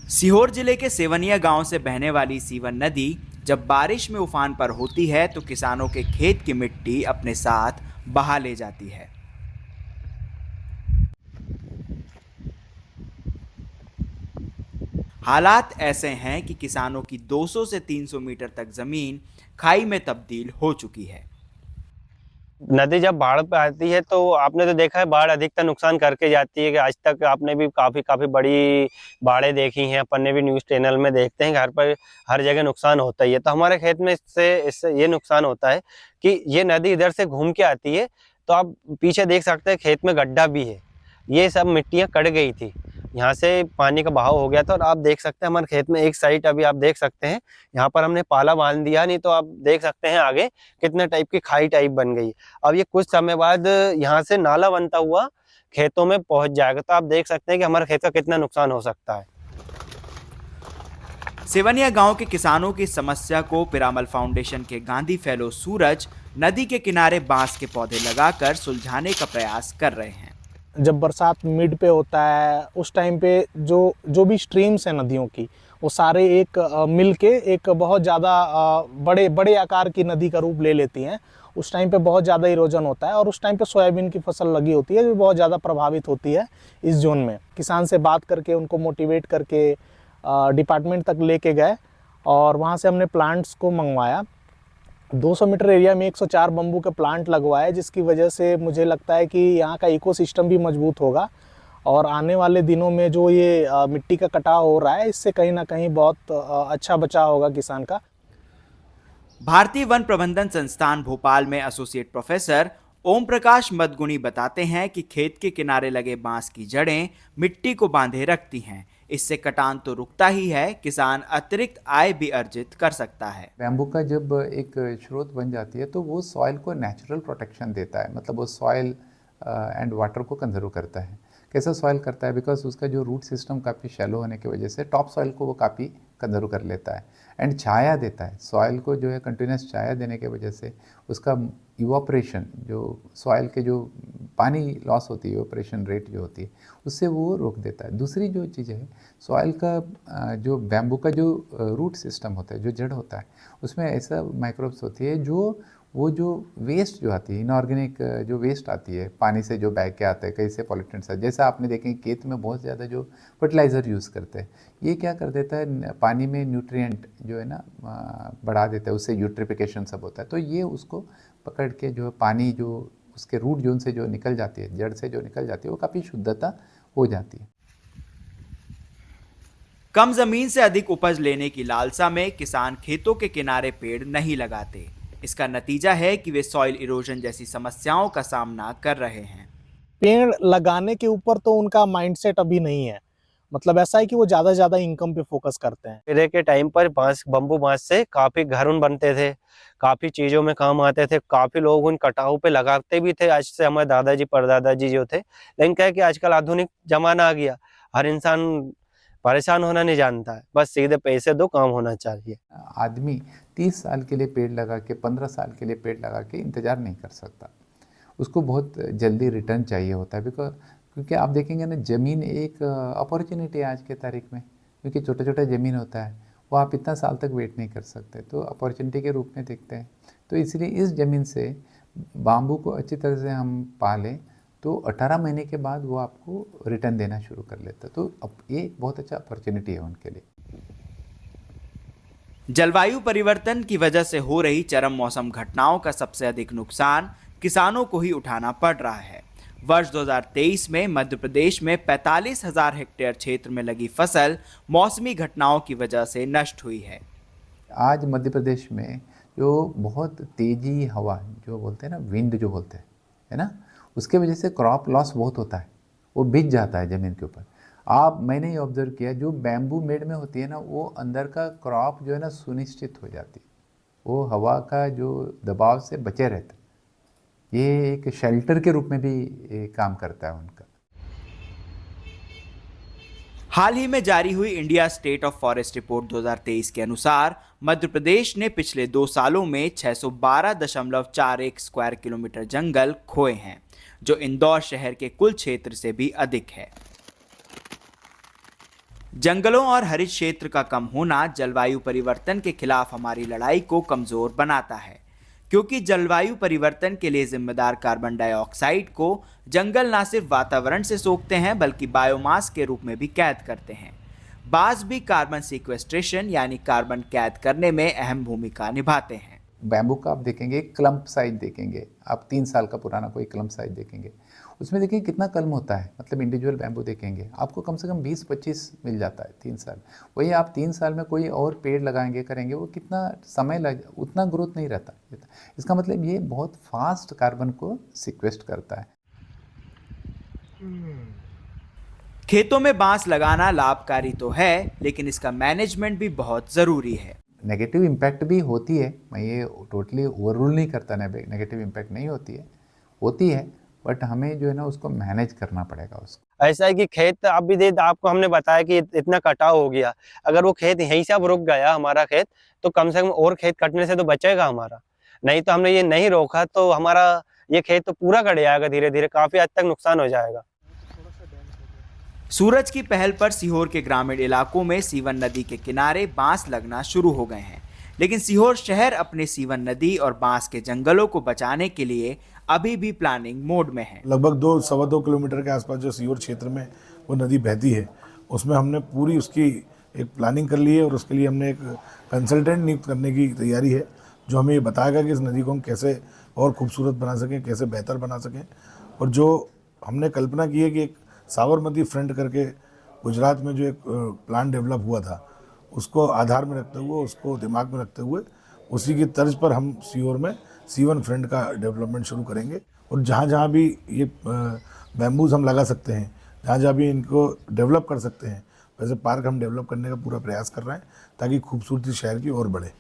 सीहोर जिले के सेवनिया गांव से बहने वाली सीवन नदी जब बारिश में उफान पर होती है तो किसानों के खेत की मिट्टी अपने साथ बहा ले जाती है। हालात ऐसे हैं कि किसानों की 200 से 300 मीटर तक जमीन खाई में तब्दील हो चुकी है। नदी जब बाढ़ पे आती है तो आपने तो देखा है बाढ़ अधिकतर नुकसान करके जाती है कि आज तक आपने भी काफी काफी बड़ी बाढ़ें देखी हैं। अपन ने भी न्यूज चैनल में देखते हैं घर पर हर जगह नुकसान होता ही है। तो हमारे खेत में इससे ये नुकसान होता है कि ये नदी इधर से घूम के आती है तो आप पीछे देख सकते हैं खेत में गड्ढा भी है। ये सब मिट्टियां कट गई थी, यहाँ से पानी का बहाव हो गया था और आप देख सकते हैं हमारे खेत में एक साइड अभी आप देख सकते हैं यहाँ पर हमने पाला बांध दिया, नहीं तो आप देख सकते हैं आगे कितने टाइप की खाई टाइप बन गई। अब ये कुछ समय बाद यहाँ से नाला बनता हुआ खेतों में पहुंच जाएगा, तो आप देख सकते हैं कि हमारे खेत का कितना नुकसान हो सकता है। सेवनिया गांव के किसानों की समस्या को पिरामल फाउंडेशन के गांधी फेलो सूरज नदी के किनारे बांस के पौधे लगाकर सुलझाने का प्रयास कर रहे हैं। जब बरसात मिड पे होता है उस टाइम पे जो जो भी स्ट्रीम्स हैं नदियों की वो सारे एक मिल के एक बहुत ज़्यादा बड़े बड़े आकार की नदी का रूप ले लेती हैं। उस टाइम पे बहुत ज़्यादा इरोजन होता है और उस टाइम पे सोयाबीन की फसल लगी होती है जो बहुत ज़्यादा प्रभावित होती है इस जोन में। किसान से बात करके उनको मोटिवेट करके डिपार्टमेंट तक लेके गए और वहाँ से हमने प्लांट्स को मंगवाया। 200 मीटर एरिया में 104 बम्बू के प्लांट लगवाए, जिसकी वजह से मुझे लगता है कि यहाँ का इकोसिस्टम भी मजबूत होगा और आने वाले दिनों में जो ये मिट्टी का कटाव हो रहा है इससे कहीं ना कहीं बहुत अच्छा बचाव होगा किसान का। भारतीय वन प्रबंधन संस्थान भोपाल में एसोसिएट प्रोफेसर ओम प्रकाश मदगुणी बताते हैं कि खेत के किनारे लगे बांस की जड़ें मिट्टी को बांधे रखती हैं। इससे कटान तो रुकता ही है, किसान अतिरिक्त आय भी अर्जित कर सकता है। बैम्बू का जब एक स्रोत बन जाती है तो वो सॉइल को नेचुरल प्रोटेक्शन देता है, मतलब वो सॉइल एंड वाटर को कंजर्व करता है। कैसा सॉइल करता है? बिकॉज उसका जो रूट सिस्टम काफ़ी शैलो होने की वजह से टॉप सॉइल को वो काफ़ी कंजर्व कर लेता है एंड छाया देता है। सॉइल को जो है कंटिन्यूस छाया देने की वजह से उसका इवापरेशन, जो सॉइल के जो पानी लॉस होती है, इवापरेशन रेट जो होती है उससे वो रोक देता है। दूसरी जो चीज़ है सॉइल का जो बैम्बू का जो रूट सिस्टम होता है, जो जड़ होता है, उसमें ऐसा माइक्रोब्स होती है जो वो जो वेस्ट जो आती है, इनऑर्गेनिक जो वेस्ट आती है पानी से जो बह के आता है, कई से पॉल्यूटेंट्स है, जैसा आपने देखें खेत में बहुत ज़्यादा जो फर्टिलाइज़र यूज़ करते हैं, ये क्या कर देता है पानी में न्यूट्रिएंट जो है ना बढ़ा देता है, उससे यूट्रिफिकेशन सब होता है। तो ये उसको पकड़ के जो पानी जो उसके रूट जोन से जो निकल जाती है, जड़ से जो निकल जाती है, वो काफ़ी शुद्धता हो जाती है। कम जमीन से अधिक उपज लेने की लालसा में किसान खेतों के किनारे पेड़ नहीं लगाते। इसका नतीजा है कि वे सॉइल इरोजन जैसी समस्याओं का सामना कर रहे हैं। पेड़ लगाने के ऊपर तो उनका माइंडसेट अभी नहीं है, मतलब ऐसा है कि वो ज़्यादा से ज़्यादा इनकम पे फोकस करते हैं। पहले के टाइम पर बम्बू बांस से काफी घर उन बनते थे, काफी चीजों में काम आते थे, काफी लोग उन कटाव पे लगाते भी थे। आज से हमारे दादाजी परदादाजी जो थे, लेकिन क्या है कि आजकल आधुनिक जमाना आ गया, हर इंसान परेशान होना नहीं जानता है, बस सीधे पैसे दो, काम होना चाहिए। आदमी 30 साल के लिए पेड़ लगा के, 15 साल के लिए पेड़ लगा के इंतज़ार नहीं कर सकता, उसको बहुत जल्दी रिटर्न चाहिए होता है। बिकॉज क्योंकि आप देखेंगे ना, ज़मीन एक अपॉर्चुनिटी है आज के तारीख में, क्योंकि छोटा छोटा ज़मीन होता है वो आप इतना साल तक वेट नहीं कर सकते, तो अपॉर्चुनिटी के रूप में देखते हैं। तो इसलिए इस ज़मीन से बाम्बू को अच्छी तरह से हम पालें तो 18 महीने के बाद वो आपको रिटर्न देना शुरू कर लेता है। तो अब ये एक बहुत अच्छा अपॉर्चुनिटी है उनके लिए। जलवायु परिवर्तन की वजह से हो रही चरम मौसम घटनाओं का सबसे अधिक नुकसान किसानों को ही उठाना पड़ रहा है। वर्ष 2023 में मध्य प्रदेश में 45,000 हेक्टेयर क्षेत्र में लगी फसल मौसमी घटनाओं की वजह से नष्ट हुई है। आज मध्य प्रदेश में जो बहुत तेज़ी हवा जो बोलते हैं ना, विंड जो बोलते हैं, है ना, उसके वजह से क्रॉप लॉस बहुत होता है, वो बिक जाता है ज़मीन के ऊपर। मैंने ये ऑब्जर्व किया, जो बैम्बू मेड में होती है ना, वो अंदर का क्रॉप जो है ना सुनिश्चित हो जाती है, वो हवा का जो दबाव से बचे रहता है। ये एक शेल्टर के रूप में भी काम करता है उनका। हाल ही में जारी हुई India state of forest report 2023 के अनुसार मध्य प्रदेश ने पिछले 2 सालों में 612.41 स्क्वायर किलोमीटर जंगल खोए हैं, जो इंदौर शहर के कुल क्षेत्र से भी अधिक है। जंगलों और हरित क्षेत्र का कम होना जलवायु परिवर्तन के खिलाफ हमारी लड़ाई को कमजोर बनाता है, क्योंकि जलवायु परिवर्तन के लिए जिम्मेदार कार्बन डाइऑक्साइड को जंगल न सिर्फ वातावरण से सोखते हैं बल्कि बायोमास के रूप में भी कैद करते हैं। बांस भी कार्बन सीक्वेस्ट्रेशन यानी कार्बन कैद करने में अहम भूमिका निभाते हैं। बैम्बू का आप देखेंगे एक क्लम्प साइज देखेंगे, आप 3 साल का पुराना कोई क्लम्प साइज देखेंगे, उसमें देखिए कितना कलम होता है, मतलब इंडिविजुअल बैम्बू देखेंगे आपको कम से कम 20-25 मिल जाता है 3 साल। वही आप 3 साल में कोई और पेड़ लगाएंगे करेंगे, वो कितना समय लग, उतना ग्रोथ नहीं रहता। इसका मतलब ये बहुत फास्ट कार्बन को सिक्वेस्ट करता है। खेतों में बांस लगाना लाभकारी तो है, लेकिन इसका मैनेजमेंट भी बहुत ज़रूरी है। नेगेटिव इम्पैक्ट भी होती है, मैं ये टोटली ओवररूल नहीं करता, नेगेटिव इम्पैक्ट नहीं होती है, बट हमें जो है ना उसको मैनेज करना पड़ेगा उसको। ऐसा है कि खेत आप भी दे आपको हमने बताया कि इतना कटाव हो गया, अगर वो खेत यहीं से अब रुक गया हमारा खेत, तो कम से कम और खेत कटने से तो बचेगा हमारा। नहीं तो हमने ये नहीं रोका तो हमारा ये खेत तो पूरा कट जाएगा, धीरे धीरे काफी हद तक नुकसान हो जाएगा। सूरज की पहल पर सीहोर के ग्रामीण इलाकों में सीवन नदी के किनारे बांस लगना शुरू हो गए हैं, लेकिन सीहोर शहर अपने सीवन नदी और बांस के जंगलों को बचाने के लिए अभी भी प्लानिंग मोड में है। लगभग 2-2.25 किलोमीटर के आसपास जो सीहोर क्षेत्र में वो नदी बहती है, उसमें हमने पूरी उसकी एक प्लानिंग कर ली है और उसके लिए हमने एक कंसल्टेंट नियुक्त करने की तैयारी है, जो हमें ये बताएगा कि इस नदी को हम कैसे और खूबसूरत बना सकें, कैसे बेहतर बना सकें। और जो हमने कल्पना की है कि एक साबरमती फ्रंट करके गुजरात में जो एक प्लान डेवलप हुआ था, उसको आधार में रखते हुए, उसको दिमाग में रखते हुए, उसी की तर्ज पर हम सीहोर में सीवन फ्रंट का डेवलपमेंट शुरू करेंगे। और जहाँ जहाँ भी ये बैम्बूज हम लगा सकते हैं, जहाँ जहाँ भी इनको डेवलप कर सकते हैं, वैसे पार्क हम डेवलप करने का पूरा प्रयास कर रहे हैं ताकि खूबसूरती शहर की और बढ़े।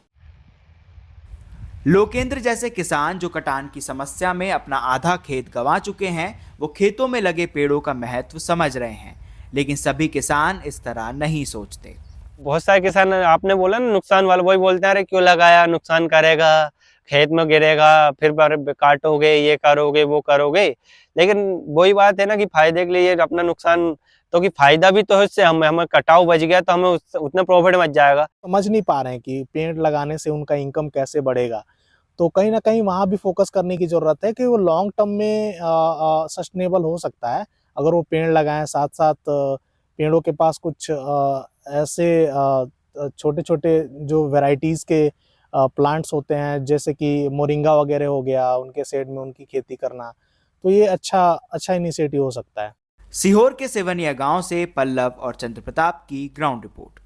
लोकेंद्र जैसे किसान जो कटान की समस्या में अपना आधा खेत गंवा चुके हैं, वो खेतों में लगे पेड़ों का महत्व समझ रहे हैं, लेकिन सभी किसान इस तरह नहीं सोचते। बहुत सारे किसान आपने बोला ना नुकसान वाला, वही बोलते हैं अरे क्यों लगाया, नुकसान करेगा, खेत में गिरेगा, फिर काटोगे, ये करोगे, वो करोगे। लेकिन वही बात है ना कि फायदे के लिए अपना नुकसान, तो कि फायदा भी तो है इससे, हमें कटाव बच गया तो हमें उतना प्रॉफिट बच जाएगा। समझ नहीं पा रहे हैं कि पेड़ लगाने से उनका इनकम कैसे बढ़ेगा। तो कहीं ना कहीं वहाँ भी फोकस करने की ज़रूरत है कि वो लॉन्ग टर्म में सस्टेनेबल हो सकता है अगर वो पेड़ लगाएं। साथ साथ पेड़ों के पास कुछ ऐसे छोटे छोटे जो वैरायटीज़ के प्लांट्स होते हैं, जैसे कि मोरिंगा वगैरह हो गया, उनके सेड में उनकी खेती करना, तो ये अच्छा इनिशिएटिव हो सकता है। सीहोर के सेवनिया गांव से पल्लव और चंद्र प्रताप की ग्राउंड रिपोर्ट।